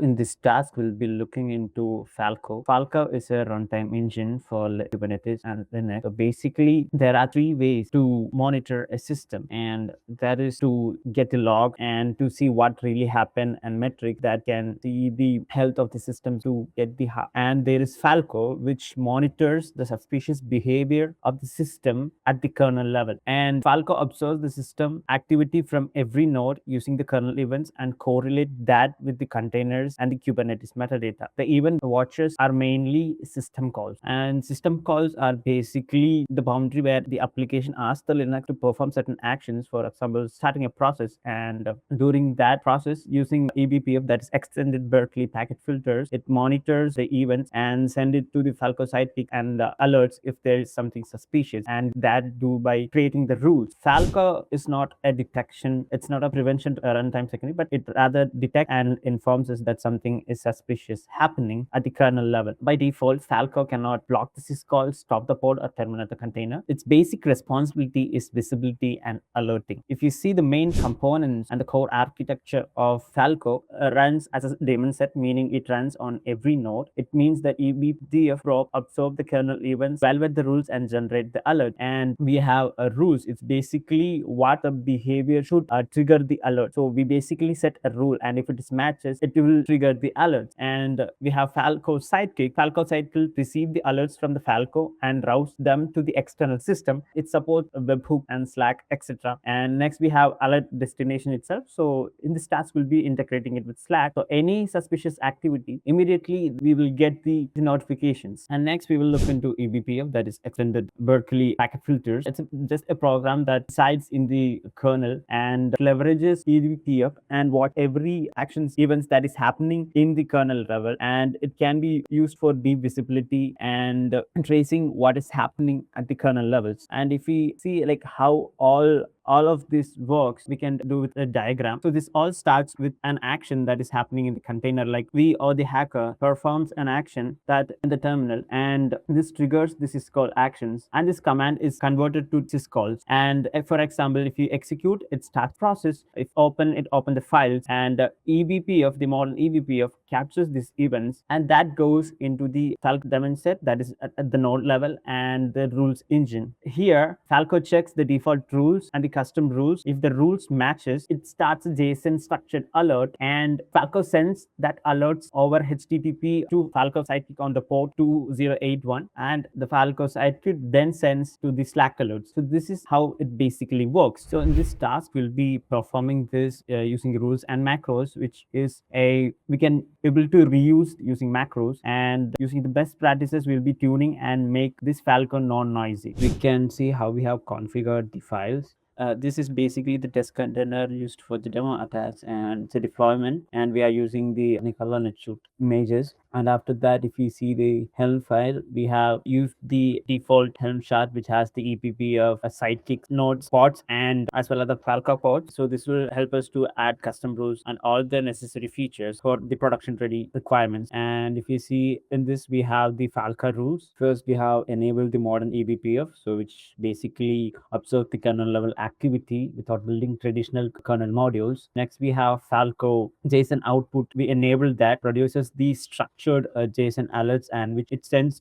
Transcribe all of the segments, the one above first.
In this task, we'll be looking into Falco. Falco is a runtime engine for Kubernetes and Linux. So basically, there are three ways to monitor a system, and that is to get the log and to see what really happened, and metric that can see the health of the system to get the and there is Falco, which monitors the suspicious behavior of the system at the kernel level. And Falco observes the system activity from every node using the kernel events and correlate that with the containers and the Kubernetes metadata. The event watchers are mainly system calls, and system calls are basically the boundary where the application asks the Linux to perform certain actions, for example, starting a process, and during that process, using eBPF, that is extended Berkeley packet filters, it monitors the events and send it to the Falcosidekick and alerts if there is something suspicious, and that do by creating the rules. Falco is not a detection, it's not a prevention runtime secondary, but it rather detects and informs us that something is suspicious happening at the kernel level. By default, Falco cannot block the syscall, stop the pod, or terminate the container. Its basic responsibility is visibility and alerting. If you see the main components and the core architecture of Falco runs as a daemon set, meaning it runs on every node. It means that eBPF probe absorb the kernel events, evaluate the rules, and generate the alert. And we have rules. It's basically what the behavior should trigger the alert. So we basically set a rule, and if it is matches, it will trigger the alert. And we have Falcosidekick. Falcosidekick receive the alerts from the Falco and routes them to the external system. It supports webhook and Slack, etc. And next we have alert destination itself. So in this task, we'll be integrating it with Slack. So any suspicious activity, immediately we will get the notifications. And next we will look into eBPF, that is extended Berkeley packet filters. It's just a program that resides in the kernel and leverages eBPF and what every actions events that is happening in the kernel level, and it can be used for deep visibility and tracing what is happening at the kernel levels. And if we see like how all of this works, we can do with a diagram. So this all starts with an action that is happening in the container, like we or the hacker performs an action that in the terminal, and this triggers the syscall actions, and this command is converted to syscalls. And for example, if you execute, it starts process. If open, it open the files, and eBPF, the modern eBPF, captures these events, and that goes into the Falco daemon set, that is at the node level, and the rules engine. Here Falco checks the default rules and the custom rules. If the rules matches, it starts a JSON structured alert, and Falco sends that alerts over HTTP to Falcosidekick on the port 2081, and the Falcosidekick then sends to the Slack alerts. So this is how it basically works. So in this task, we'll be performing this using rules and macros, which is we can able to reuse using macros, and using the best practices, we'll be tuning and make this Falco non-noisy. We can see how we have configured the files. This is basically the test container used for the demo attacks and the deployment, and we are using the Nicola NetShoot images. And after that, if you see the Helm file, we have used the default Helm chart, which has the EPP of a Sidekick nodes pods and as well as the Falco pods. So this will help us to add custom rules and all the necessary features for the production ready requirements. And if you see in this, we have the Falco rules. First, we have enabled the modern eBPF, so which basically observe the kernel level activity without building traditional kernel modules. Next, we have Falco JSON output. We enabled that, produces the structured JSON alerts, and which it sends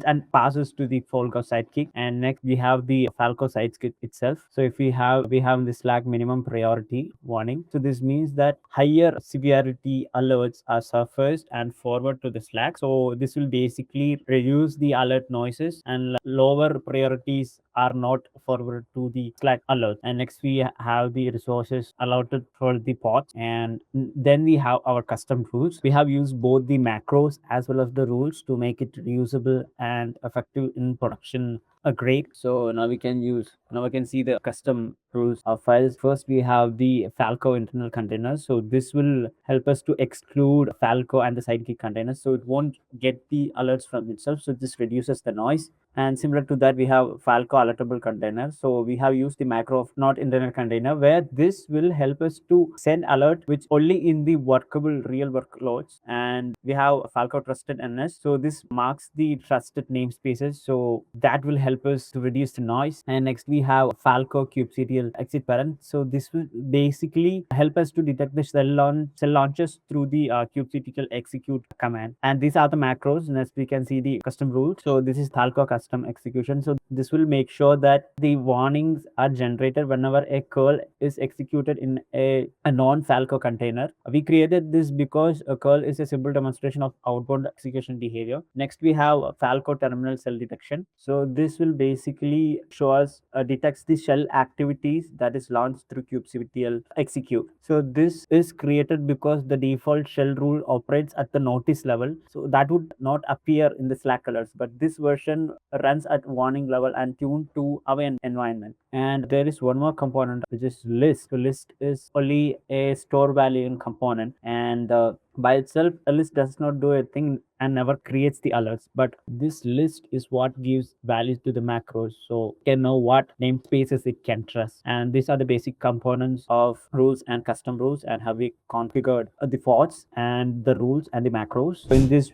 and passes to the Falcosidekick. And next, we have the Falcosidekick itself. So if we have the Slack minimum priority warning. So this means that higher severity alerts are surfaced and forward to the Slack. So this will basically reduce the alert noises, and lower priorities are not forwarded to the Slack alert. And next, we have the resources allotted for the pods, and then we have our custom rules. We have used both the macros as well as the rules to make it reusable and effective in production grade. So now we can see the custom rules of files. First, we have the Falco internal containers. So this will help us to exclude Falco and the Sidekick containers, so it won't get the alerts from itself. So this reduces the noise. And similar to that, we have Falco alertable container. So we have used the macro of not internet container, where this will help us to send alert which only in the workable real workloads. And we have Falco trusted NS. So this marks the trusted namespaces. So that will help us to reduce the noise. And next we have Falco kubectl exit parent. So this will basically help us to detect the cell launches through the kubectl execute command. And these are the macros. Next we can see the custom rules. So this is Falco custom execution. So this will make sure that the warnings are generated whenever a curl is executed in a non-Falco container. We created this because a curl is a simple demonstration of outbound execution behavior. Next we have Falco terminal cell detection. So this will basically show us detects the shell activities that is launched through kubectl execute. So this is created because the default shell rule operates at the notice level, so that would not appear in the Slack alerts, but this version runs at warning level and tuned to our environment. And there is one more component which is list. So list is only a store value component, and by itself a list does not do a thing and never creates the alerts, but this list is what gives values to the macros, so it can know what namespaces it can trust. And these are the basic components of rules and custom rules, and how we configured the pods and the rules and the macros. So in this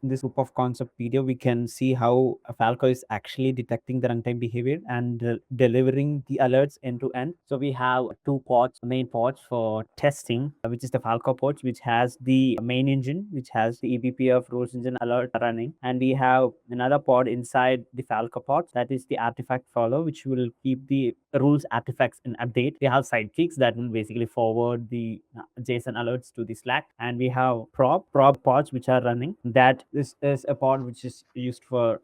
this proof of concept video, we can see how Falco is actually detecting the runtime behavior and delivering the alerts end to end. So we have two pods, main pods for testing, which is the Falco pods, which has the main engine, which has the eBPF rules engine alert running. And we have another pod inside the Falco pod, that is the artifact follow, which will keep the rules artifacts in update. We have sidekicks that will basically forward the JSON alerts to the Slack. And we have prob pods which are running. That is a pod which is used for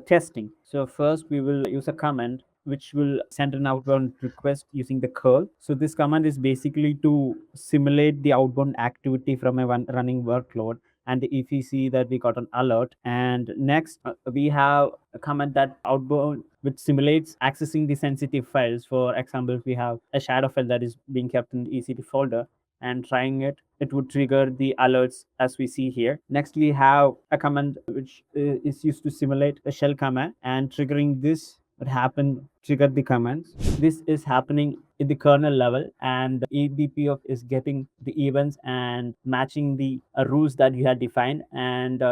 testing. So first we will use a command which will send an outbound request using the curl. So this command is basically to simulate the outbound activity from a running workload. And if you see that we got an alert, and next we have a command that outbound which simulates accessing the sensitive files. For example, if we have a shadow file that is being kept in the ECT folder and trying it would trigger the alerts as we see here. Next we have a command which is used to simulate a shell command, and triggering this would happen trigger the commands. This is happening in the kernel level, and the eBPF is getting the events and matching the rules that you had defined, and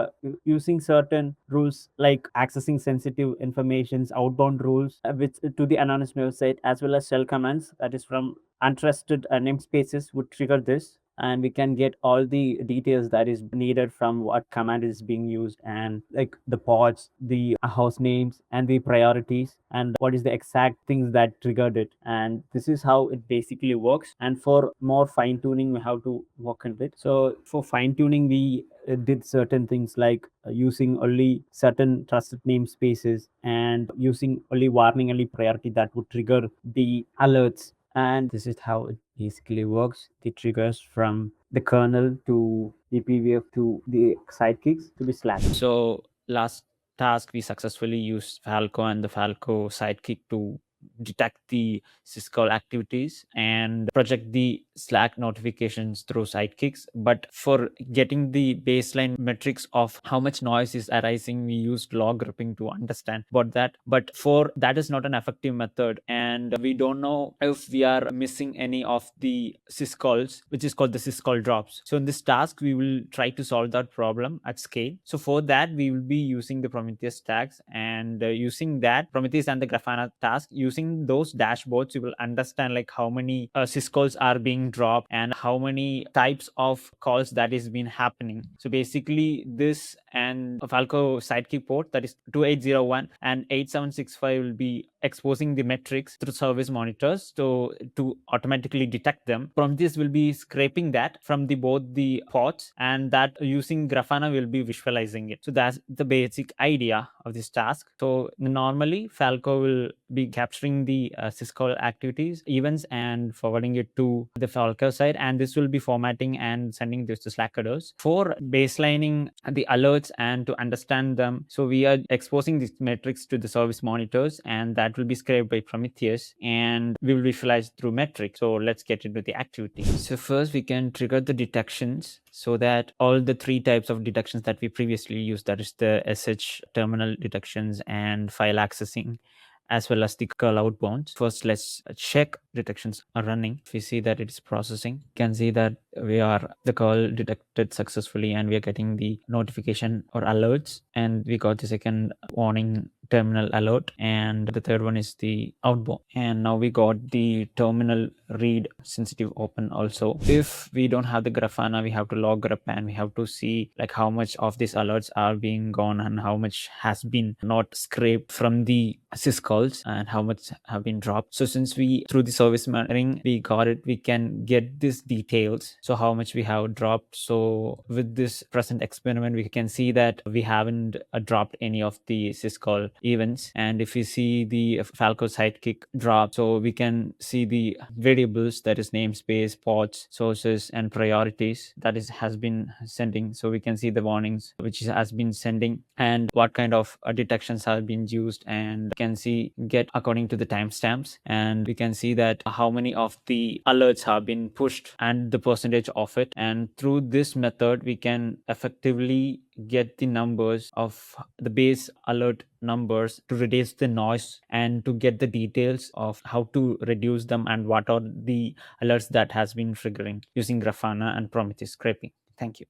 using certain rules like accessing sensitive informations, outbound rules which to the anonymous website, as well as shell commands that is from untrusted namespaces would trigger this. And we can get all the details that is needed from what command is being used, and like the pods, the house names, and the priorities, and what is the exact things that triggered it. And this is how it basically works. And for more fine tuning, we have to work on it. So for fine tuning, we did certain things like using only certain trusted namespaces, and using only warning, only priority that would trigger the alerts. And this is how it basically works. The triggers from the kernel to the PVF to the sidekicks to the Slack. So last task, we successfully used Falco and the Falco sidekick to detect the syscall activities and project the Slack notifications through sidekicks. But for getting the baseline metrics of how much noise is arising, we used log grouping to understand about that. But for that is not an effective method, and we don't know if we are missing any of the syscalls, which is called the syscall drops. So in this task, we will try to solve that problem at scale. So for that, we will be using the Prometheus tags, and using that Prometheus and the Grafana task, using those dashboards, you will understand like how many syscalls are being dropped and how many types of calls that is been happening. So basically this and a Falco sidekick port, that is 2801 and 8765, will be exposing the metrics through service monitors to automatically detect them. Prometheus will be scraping that from both the ports, and that using Grafana will be visualizing it. So that's the basic idea of this task. So normally Falco will be capturing the syscall activities events and forwarding it to the Falco side, and this will be formatting and sending this to Slack alerts for baselining the alerts and to understand them. So we are exposing these metrics to the service monitors, and that will be scraped by Prometheus and we will visualize through metrics. So let's get into the activity. So first we can trigger the detections so that all the three types of detections that we previously used, that is the SH terminal detections and file accessing, as well as the curl outbounds. First, let's check detections are running. If we see that it is processing, you can see that the call detected successfully and we are getting the notification or alerts, and we got the second warning terminal alert, and the third one is the outbound, and now we got the terminal read sensitive open also. If we don't have the Grafana, we have to log grep and we have to see like how much of these alerts are being gone and how much has been not scraped from the syscalls and how much have been dropped. So since we through the service monitoring we got it, we can get these details, so how much we have dropped. So with this present experiment we can see that we haven't dropped any of the syscall events, and if we see the Falcosidekick drop, so we can see the variables, that is namespace, pods, sources, and priorities that has been sending. So we can see the warnings which has been sending and what kind of detections have been used, and can see get according to the timestamps, and we can see that how many of the alerts have been pushed and the percentage of it. And through this method we can effectively get the numbers of the base alert numbers to reduce the noise and to get the details of how to reduce them and what are the alerts that has been triggering using Grafana and Prometheus scraping. Thank you.